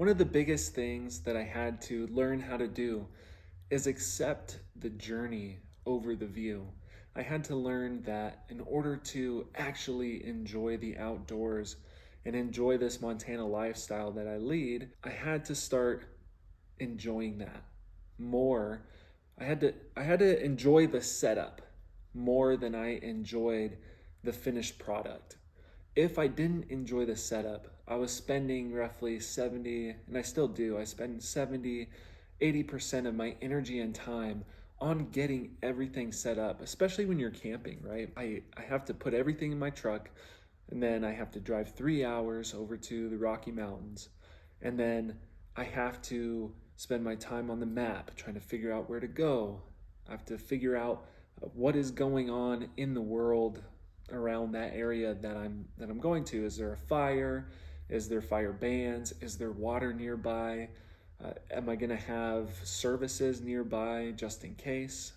One of the biggest things that I had to learn how to do is accept the journey over the view. I had to learn that in order to actually enjoy the outdoors and enjoy this Montana lifestyle that I lead, I had to start enjoying that more. I had to enjoy the setup more than I enjoyed the finished product. If I didn't enjoy the setup, I was spending roughly 70, and I still do, I spend 70, 80% of my energy and time on getting everything set up, especially when you're camping, right? I have to put everything in my truck, and then I have to drive 3 hours over to the Rocky Mountains. And then I have to spend my time on the map trying to figure out where to go. I have to figure out what is going on in the world around that area that I'm going to. Is there a fire? Is there fire bans? Is there water nearby? Am I going to have services nearby just in case?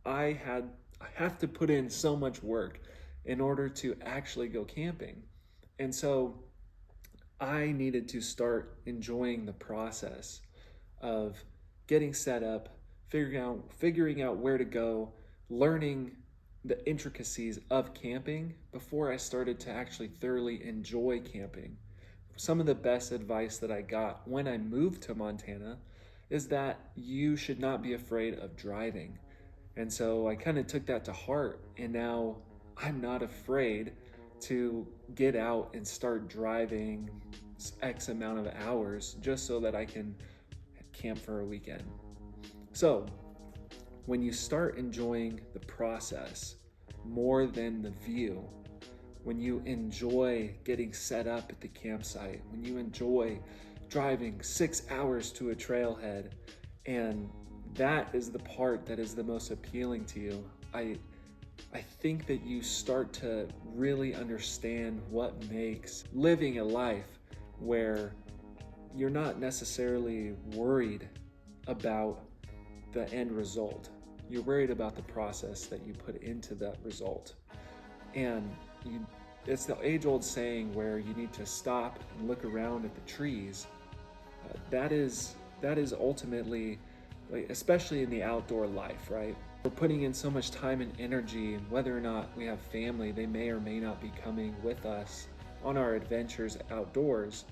I had I have to put in so much work in order to actually go camping. And so I needed to start enjoying the process of getting set up, figuring out where to go, learning the intricacies of camping before I started to actually thoroughly enjoy camping. Some of the best advice that I got when I moved to Montana is that you should not be afraid of driving. And so I kind of took that to heart, and now I'm not afraid to get out and start driving X amount of hours just so that I can camp for a weekend. So, when you start enjoying the process more than the view, when you enjoy getting set up at the campsite, when you enjoy driving 6 hours to a trailhead, and that is the part that is the most appealing to you, I think that you start to really understand what makes living a life where you're not necessarily worried about the end result. You're worried about the process that you put into that result. And it's the age-old saying where you need to stop and look around at the trees. That is ultimately, like, especially in the outdoor life, right? We're putting in so much time and energy, and whether or not we have family, they may or may not be coming with us on our adventures outdoors.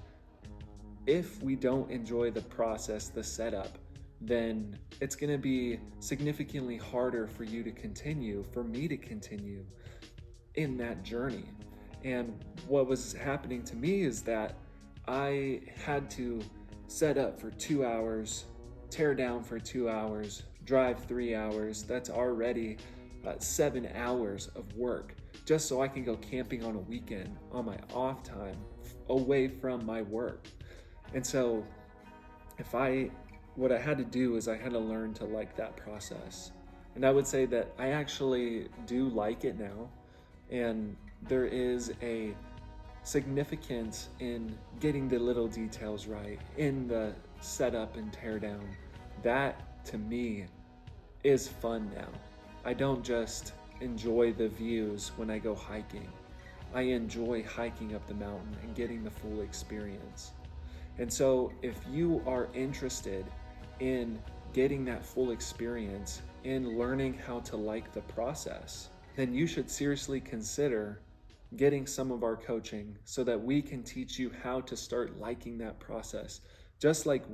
If we don't enjoy the process, the setup, then it's going to be significantly harder for you to continue, for me to continue in that journey. And what was happening to me is that I had to set up for 2 hours, tear down for 2 hours, drive 3 hours. That's already 7 hours of work just so I can go camping on a weekend on my off time away from my work. And so what I had to do is I had to learn to like that process. And I would say that I actually do like it now. And there is a significance in getting the little details right, in the setup and tear down. That to me is fun now. I don't just enjoy the views when I go hiking. I enjoy hiking up the mountain and getting the full experience. And so if you are interested in getting that full experience, in learning how to like the process, then you should seriously consider getting some of our coaching so that we can teach you how to start liking that process. Just like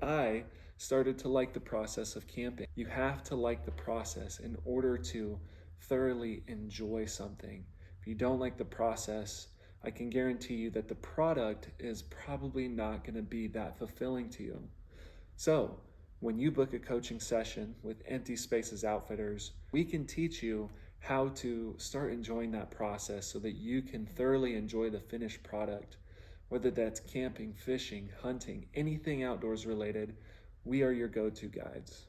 I started to like the process of camping. You have to like the process in order to thoroughly enjoy something. If you don't like the process, I can guarantee you that the product is probably not going to be that fulfilling to you. So, when you book a coaching session with Empty Spaces Outfitters, we can teach you how to start enjoying that process so that you can thoroughly enjoy the finished product. Whether that's camping, fishing, hunting, anything outdoors related, we are your go-to guides.